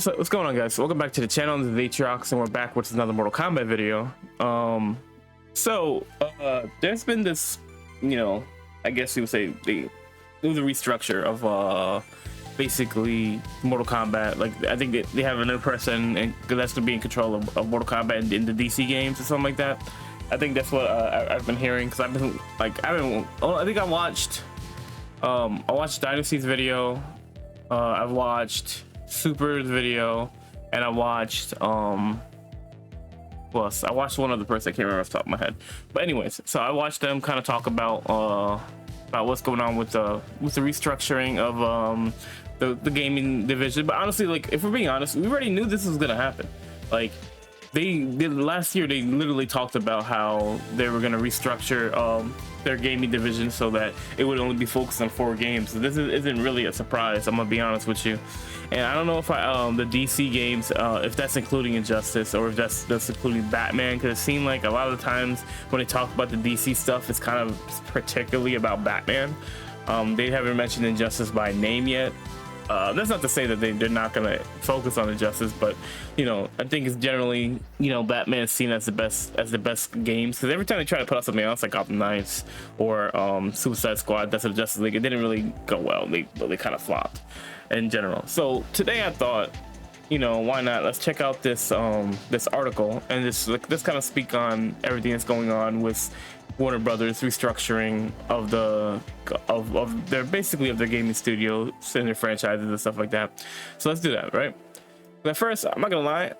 What's going on, guys? Welcome back to the channel. This is Atriox, and we're back with another Mortal Kombat video. There's been this, I guess you would say the restructure of basically Mortal Kombat. Like, I think they have a new person and that's gonna be in control of Mortal Kombat in the DC games or something like that. I think that's what I've been hearing, because I watched Dynasty's video. I've watched Super's video, and I watched I watched one other person. I can't remember off the top of my head, but anyways, so I watched them kind of talk about what's going on with the restructuring of the gaming division. But honestly, like, if we're being honest, we already knew this was gonna happen. Like, they did last year. They literally talked about how they were gonna restructure their gaming division so that it would only be focused on 4 games. So this isn't really a surprise, I'm gonna be honest with you. And I don't know if the DC games, if that's including Injustice or if that's including Batman, because it seemed like a lot of the times when they talk about the DC stuff, it's kind of particularly about Batman. They haven't mentioned Injustice by name yet. That's not to say that they're not gonna focus on Injustice, but I think it's generally Batman's seen as the best games, because every time they try to put out something else like Gotham Knights or Suicide Squad, that's a Justice League, it didn't really go well. They kind of flopped in general. So today I thought, why not, let's check out this article and this kind of speak on everything that's going on with Warner Brothers restructuring of their gaming studios and their franchises and stuff like that. So let's do that, right? But first, I'm not gonna lie,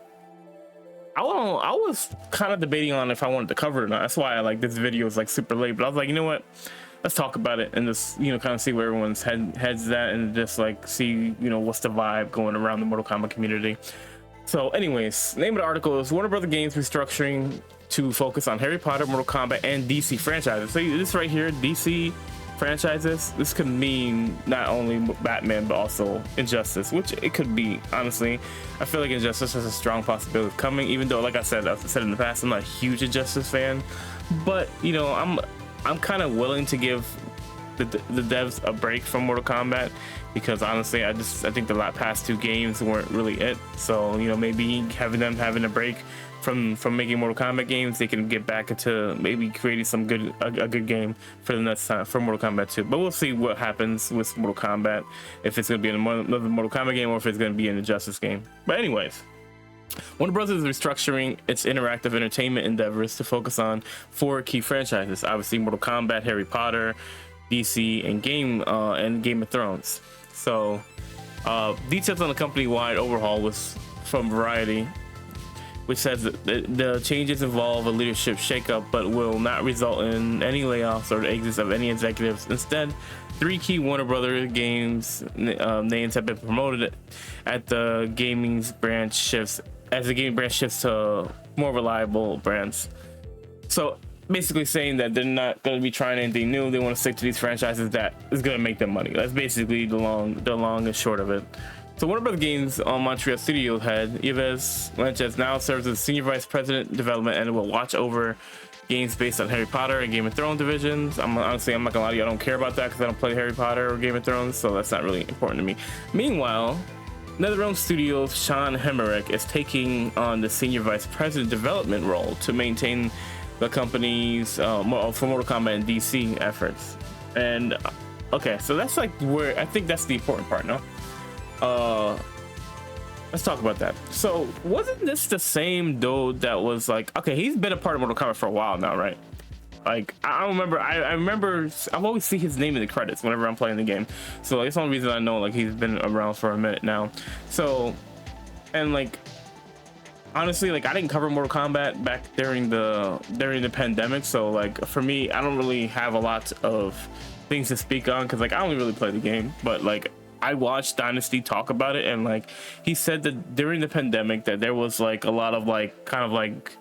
I was kind of debating on if I wanted to cover it or not. That's why this video is like super late, but I was like, you know what, let's talk about it and just kind of see where everyone's heads at, and just like see what's the vibe going around the Mortal Kombat community. So anyways, name of the article is Warner Brothers Games restructuring to focus on Harry Potter, Mortal Kombat, and DC franchises. So this right here, DC franchises, this could mean not only Batman but also Injustice, which it could be. Honestly, I feel like Injustice has a strong possibility of coming, even though, like I've said in the past, I'm not a huge Injustice fan, but I'm kind of willing to give the devs a break from Mortal Kombat, because honestly I think the past 2 games weren't really it. So maybe having a break from making Mortal Kombat games, they can get back into maybe creating a good game for the next time for Mortal Kombat 2. But we'll see what happens with Mortal Kombat, if it's going to be another Mortal Kombat game or if it's going to be an Injustice game. But anyways, Warner Bros. Is restructuring its interactive entertainment endeavors to focus on 4 key franchises, obviously Mortal Kombat, Harry Potter, DC, and Game of Thrones. So details on the company-wide overhaul was from Variety, which says that the changes involve a leadership shakeup but will not result in any layoffs or the exits of any executives. Instead, 3 key Warner Brothers games names have been promoted at the gaming branch shifts to more reliable brands. So basically saying that they're not going to be trying anything new. They want to stick to these franchises that is going to make them money. That's basically the long and short of it. So Warner Bros. Games Montreal studio head Yves Lenchez now serves as senior vice president development and will watch over games based on Harry Potter and Game of Thrones divisions. I'm not gonna lie to you, I don't care about that because I don't play Harry Potter or Game of Thrones, so that's not really important to me. Meanwhile, NetherRealm Studios' Sean Hemerick is taking on the senior vice president development role to maintain the company's for Mortal Kombat and DC efforts. And okay, so that's like where I think that's the important part. No, let's talk about that. So wasn't this the same dude that was like, okay, he's been a part of Mortal Kombat for a while now, right? Like, I don't remember. I remember I always see his name in the credits whenever I'm playing the game. So like, that's the only reason I know like he's been around for a minute now. So, and like, honestly, like, I didn't cover Mortal Kombat back during the pandemic, so like for me, I don't really have a lot of things to speak on, because like I only really play the game. But like, I watched Dynasty talk about it, and like he said that during the pandemic that there was like a lot of like kind of like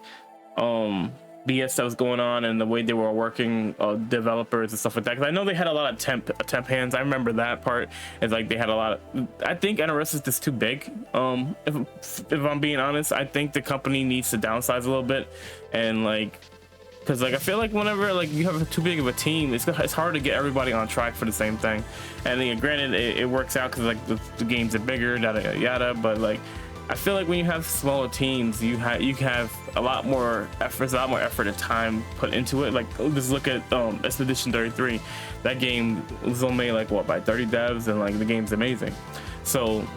BS that was going on, and the way they were working developers and stuff like that, because I know they had a lot of temp hands. I remember that part. It's like they had a lot of, I think NRS is just too big. If I'm being honest, I think the company needs to downsize a little bit, and like, because like I feel like whenever like you have too big of a team, it's hard to get everybody on track for the same thing. And then, granted, it works out because like the games are bigger, yada yada, but like I feel like when you have smaller teams, you have a lot more effort and time put into it. Like, just look at Expedition 33. That game was only made like what, by 30 devs, and like the game's amazing. So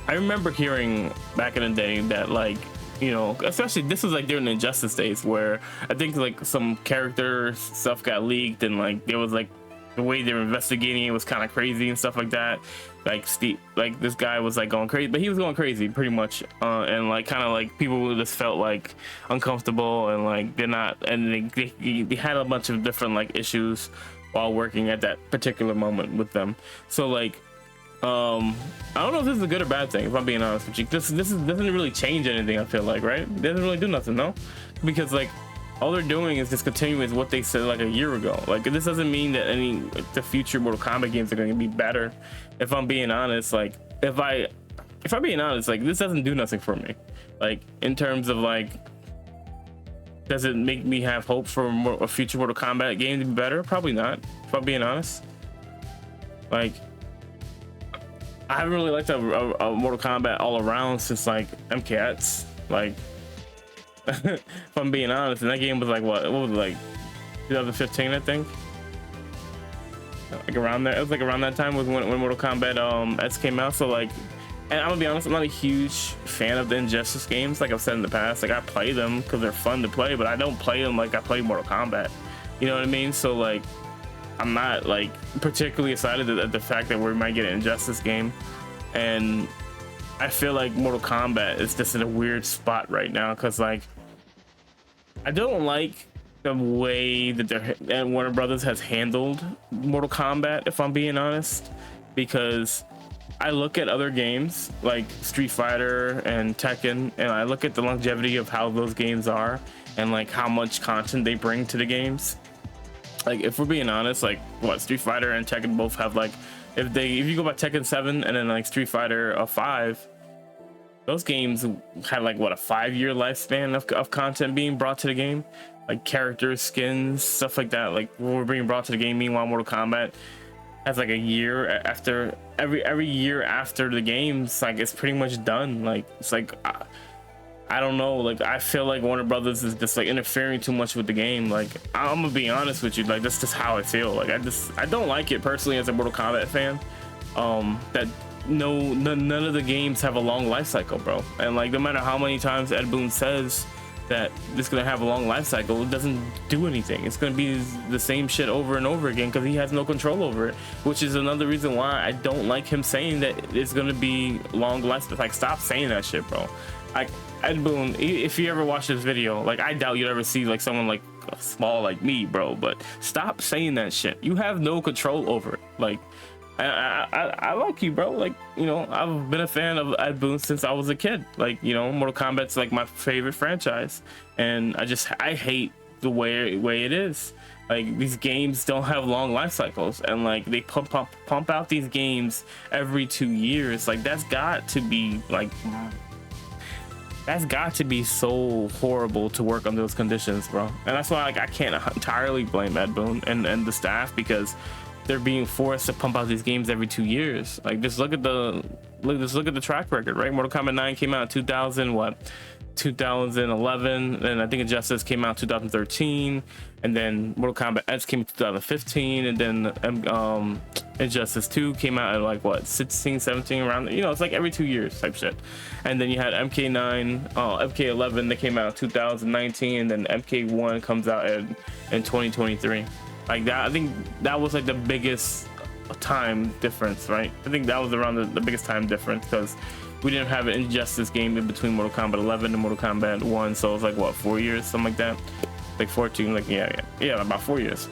I remember hearing back in the day that, like, you know, especially this was like during the Injustice days, where I think like some character stuff got leaked, and like there was like the way they were investigating it was kind of crazy and stuff like that. Like Steve, like this guy was like going crazy, but he was going crazy pretty much, and like kind of like people just felt like uncomfortable, and like they're not, and they had a bunch of different like issues while working at that particular moment with them. So like, I don't know if this is a good or bad thing, if I'm being honest with you. This doesn't really change anything, I feel like, right? It doesn't really do nothing, no? Because like all they're doing is just continuing with what they said like a year ago. Like, this doesn't mean that the future Mortal Kombat games are going to be better. If I'm being honest, like if I'm being honest, like this doesn't do nothing for me. Like in terms of like, does it make me have hope for a future Mortal Kombat game to be better? Probably not, if I'm being honest. Like, I haven't really liked a Mortal Kombat all around since like MKX. Like, if I'm being honest, and that game was like what was it, like 2015, I think. Like around there, it was like around that time was when Mortal Kombat X came out. So like, and I'm gonna be honest, I'm not a huge fan of the Injustice games. Like I've said in the past, like I play them because they're fun to play, but I don't play them like I play Mortal Kombat. You know what I mean? So like, I'm not like particularly excited at the fact that we might get an Injustice game, and I feel like Mortal Kombat is just in a weird spot right now, because like I don't like the way that Warner Brothers has handled Mortal Kombat, if I'm being honest, because I look at other games like Street Fighter and Tekken, and I look at the longevity of how those games are and like how much content they bring to the games. Like, if we're being honest, like what Street Fighter and Tekken both have, like if you go by Tekken 7 and then like Street Fighter 5, those games had like what, a 5-year lifespan of content being brought to the game, like characters, skins, stuff like that, like were being brought to the game. Meanwhile, Mortal Kombat has like a year after every year after the games, like it's pretty much done. Like it's like I don't know, like I feel like Warner Brothers is just like interfering too much with the game. Like I'm gonna be honest with you, like that's just how I feel. Like I don't like it personally as a Mortal Kombat fan. That none of the games have a long life cycle, bro. And like no matter how many times Ed Boon says that it's gonna have a long life cycle, it doesn't do anything. It's gonna be the same shit over and over again because he has no control over it, which is another reason why I don't like him saying that it's gonna be long life. Like, stop saying that shit, bro. Like Ed Boon, if you ever watch this video, like I doubt you'll ever see like someone like small like me, bro, but stop saying that shit. You have no control over it. Like I like you, bro. Like, you know, I've been a fan of Ed Boon since I was a kid. Like, you know, Mortal Kombat's like my favorite franchise, and I hate the way it is. Like, these games don't have long life cycles, and like they pump out these games every 2 years. Like, that's got to be so horrible to work under those conditions, bro. And that's why like I can't entirely blame Ed Boon and the staff, because they're being forced to pump out these games every 2 years. Like, just look at the track record, right? Mortal Kombat 9 came out in 2011, and I think Injustice came out in 2013, and then Mortal Kombat X came in 2015, and then Injustice 2 came out in like what, 16, 17, around, you know, it's like every 2 years type shit. And then you had MK11 that came out in 2019, and then MK1 comes out in 2023. Like that, I think that was like the biggest time difference, right? I think that was around the biggest time difference, because we didn't have an Injustice game in between Mortal Kombat 11 and Mortal Kombat 1, so it was like what, 4 years, something like that, like 14, like yeah, about 4 years.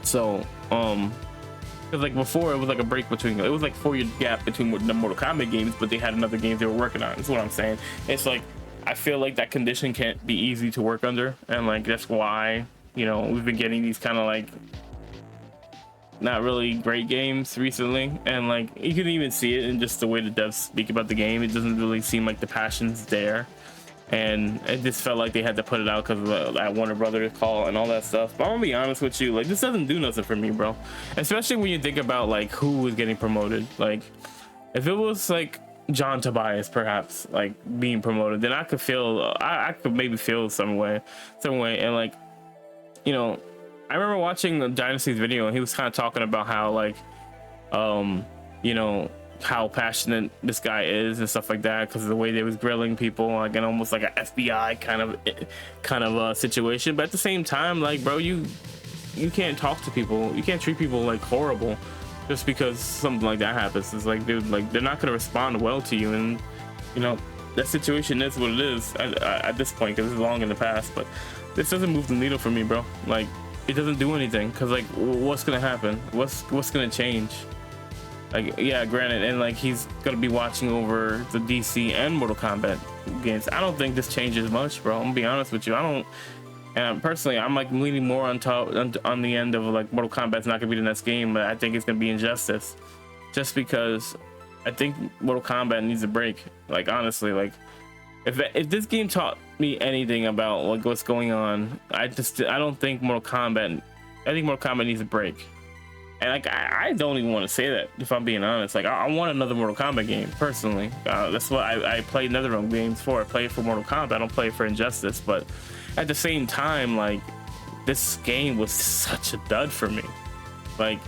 So because like before it was like a break between, it was like 4-year gap between the Mortal Kombat games, but they had another game they were working on. That's what I'm saying. It's like I feel like that condition can't be easy to work under, and like that's why, you know, we've been getting these kind of like not really great games recently. And like you can even see it in just the way the devs speak about the game. It doesn't really seem like the passion's there, and it just felt like they had to put it out because of that Warner Brothers call and all that stuff. But I'm gonna be honest with you, like this doesn't do nothing for me, bro. Especially when you think about like who was getting promoted. Like if it was like John Tobias perhaps like being promoted, then I could feel I could maybe feel some way. And like, you know, I remember watching Dynasty's video and he was kind of talking about how like you know, how passionate this guy is and stuff like that, because of the way they was grilling people, like in almost like a FBI kind of situation. But at the same time, like, bro, you can't talk to people, you can't treat people like horrible just because something like that happens. It's like, dude, like they're not gonna respond well to you, and you know that situation is what it is at this point, because it's long in the past. But this doesn't move the needle for me, bro. Like, it doesn't do anything, because like what's gonna happen? What's gonna change? Like, yeah, granted, and like he's gonna be watching over the DC and Mortal Kombat games. I don't think this changes much, bro. I'm gonna be honest with you. I don't. And personally, I'm like leaning more on the end of like Mortal Kombat's not gonna be the next game, but I think it's gonna be Injustice, just because I think Mortal Kombat needs a break. Like, honestly, like if this game taught me anything about like what's going on, I don't think Mortal Kombat. I think Mortal Kombat needs a break. And like I don't even want to say that, if I'm being honest. Like, I want another Mortal Kombat game personally. That's what I play NetherRealm games for. I play it for Mortal Kombat. I don't play it for Injustice. But at the same time, like, this game was such a dud for me. Like,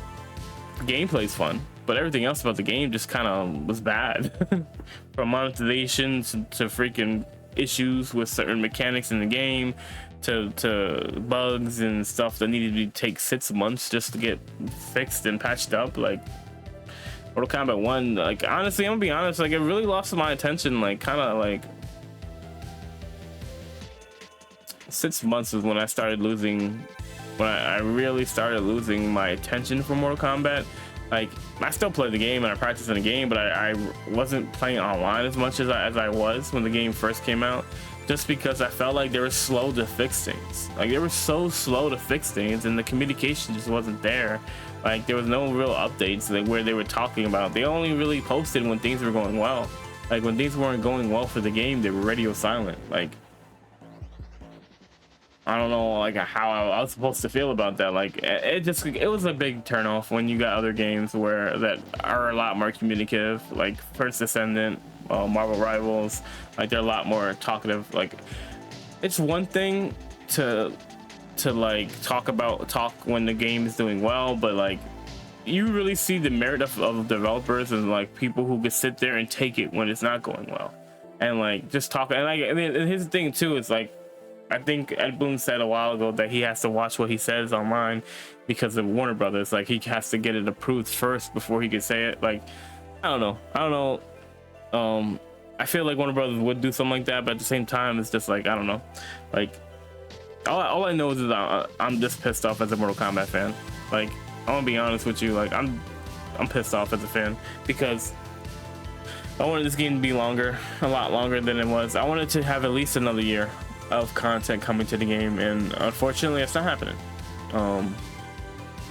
gameplay's fun, but everything else about the game just kind of was bad. From monetization to freaking issues with certain mechanics in the game, to bugs and stuff that needed to take 6 months just to get fixed and patched up. Like, Mortal Kombat 1, like, honestly, I'm gonna be honest, like, it really lost my attention. Like, kind of like 6 months is when I started losing, when I really started losing my attention for Mortal Kombat. Like, I still play the game and I practice in the game, but I wasn't playing online as much as I was when the game first came out, just because I felt like they were slow to fix things. Like, they were so slow to fix things, and the communication just wasn't there. Like, there was no real updates like where they were talking about. They only really posted when things were going well. Like, when things weren't going well for the game, they were radio silent. Like, I don't know, like, how I was supposed to feel about that. Like, it was a big turnoff when you got other games that are a lot more communicative, like First Descendant, Marvel Rivals. Like, they're a lot more talkative. Like, it's one thing to like talk when the game is doing well, but like, you really see the merit of developers and like people who could sit there and take it when it's not going well, and like just talk. And like, and here's the thing too, is like, I think Ed Boon said a while ago that he has to watch what he says online because of Warner Brothers. Like, he has to get it approved first before he can say it. Like, I don't know. I feel like Warner Brothers would do something like that, but at the same time, it's just like, I don't know. Like, all I know is that I'm just pissed off as a Mortal Kombat fan. Like, I'm gonna be honest with you. Like, I'm pissed off as a fan because I wanted this game to be longer, a lot longer than it was. I wanted to have at least another year of content coming to the game, and unfortunately it's not happening.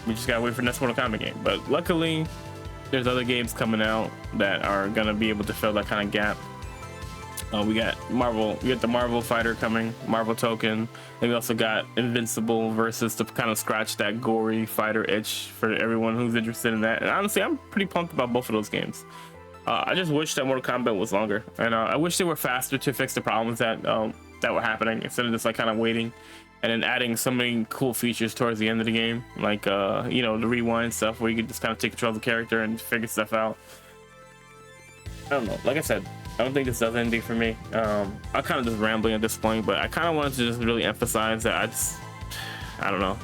We just gotta wait for the next Mortal Kombat game, but luckily there's other games coming out that are gonna be able to fill that kind of gap. We got the Marvel fighter coming, Marvel Token, and we also got Invincible versus to kind of scratch that gory fighter itch for everyone who's interested in that. And honestly, I'm pretty pumped about both of those games. I just wish that Mortal Kombat was longer, and I wish they were faster to fix the problems that were happening, instead of just like kind of waiting and then adding so many cool features towards the end of the game, like you know, the rewind stuff where you can just kind of take control of the character and figure stuff out. I don't know, like I said, I don't think this does anything for me. I'm kind of just rambling at this point, but I kind of wanted to just really emphasize that I don't know,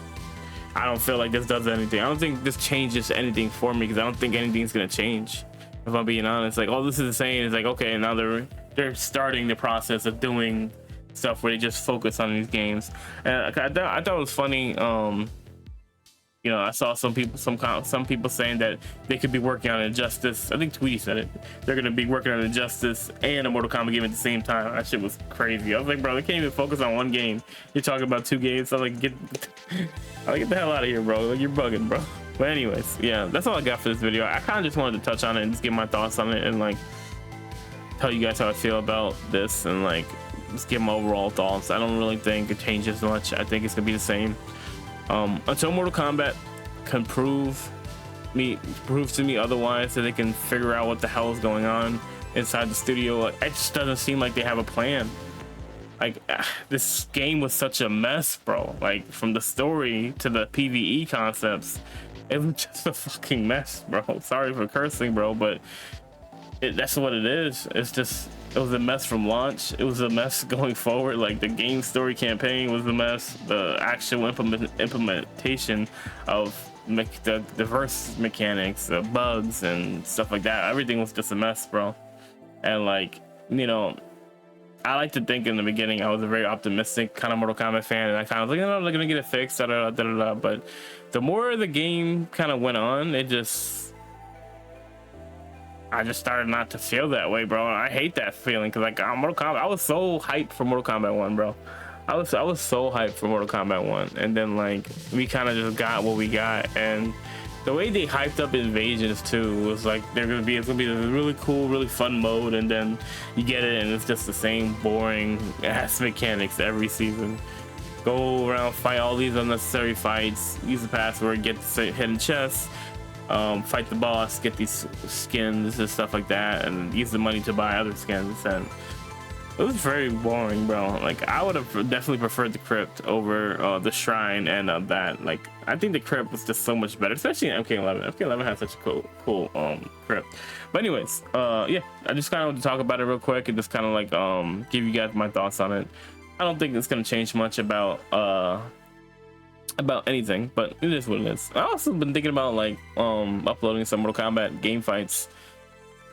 I don't feel like this does anything. I don't think this changes anything for me, because I don't think anything's gonna change, if I'm being honest. Like, all this is saying is like, okay, now they're starting the process of doing stuff where they just focus on these games. And I thought it was funny. You know, I saw some people saying that they could be working on Injustice. I think Tweety said it. They're gonna be working on Injustice and a Mortal Kombat game at the same time. That shit was crazy. I was like, bro, they can't even focus on one game. You're talking about 2 games. I'm like, get the hell out of here, bro. Like, you're bugging, bro. But anyways, yeah, that's all I got for this video. I kind of just wanted to touch on it and just get my thoughts on it, and like tell you guys how I feel about this, and like just give my overall thoughts. I don't really think it changes much. I think it's gonna be the same until Mortal Kombat can prove to me otherwise, so they can figure out what the hell is going on inside the studio. Like, it just doesn't seem like they have a plan. Like, this game was such a mess, bro. Like, from the story to the PvE concepts, it was just a fucking mess, bro. Sorry for cursing, bro, but that's what it is. It's just, it was a mess from launch. It was a mess going forward. Like, the game story campaign was a mess. The actual implementation of the diverse mechanics, the bugs and stuff like that, everything was just a mess, bro. And like, you know, I like to think in the beginning I was a very optimistic kind of Mortal Kombat fan, and I kind of was like, no, they're gonna get it fixed, but the more the game kind of went on, I just started not to feel that way, bro. I hate that feeling, because like, Mortal Kombat, I was so hyped for Mortal Kombat 1, bro. I was so hyped for Mortal Kombat 1, and then like, we kind of just got what we got. And the way they hyped up Invasions too was like, it's gonna be this really cool, really fun mode, and then you get it and it's just the same boring ass mechanics every season. Go around, fight all these unnecessary fights, use the password, get the hidden chests, fight the boss, get these skins and stuff like that, and use the money to buy other skins. And it was very boring, bro. Like, I would have definitely preferred the crypt over the shrine and that. Like, I think the crypt was just so much better, especially in MK11. MK11 has such a cool crypt. But anyways, yeah, I just kind of want to talk about it real quick and just kind of like give you guys my thoughts on it. I don't think it's gonna change much about anything, but it is what it is. I also been thinking about like uploading some Mortal Kombat game fights.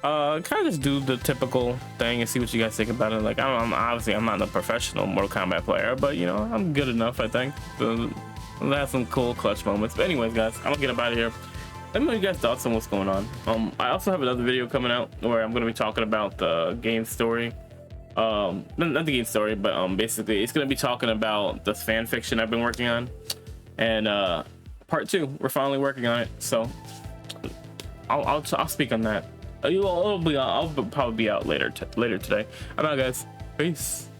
Kind of just do the typical thing and see what you guys think about it. Like, I'm obviously I'm not a professional Mortal Kombat player, but you know, I'm good enough, I think. So I'll have some cool clutch moments. But anyways, guys, I'm gonna get up out of here. Let me know your guys' thoughts on what's going on. I also have another video coming out where I'm gonna be talking about the game story. Not the game story, but basically it's gonna be talking about this fan fiction I've been working on, and part 2, we're finally working on it. So I'll speak on that. I'll probably be out later today. I'm out, guys. Peace.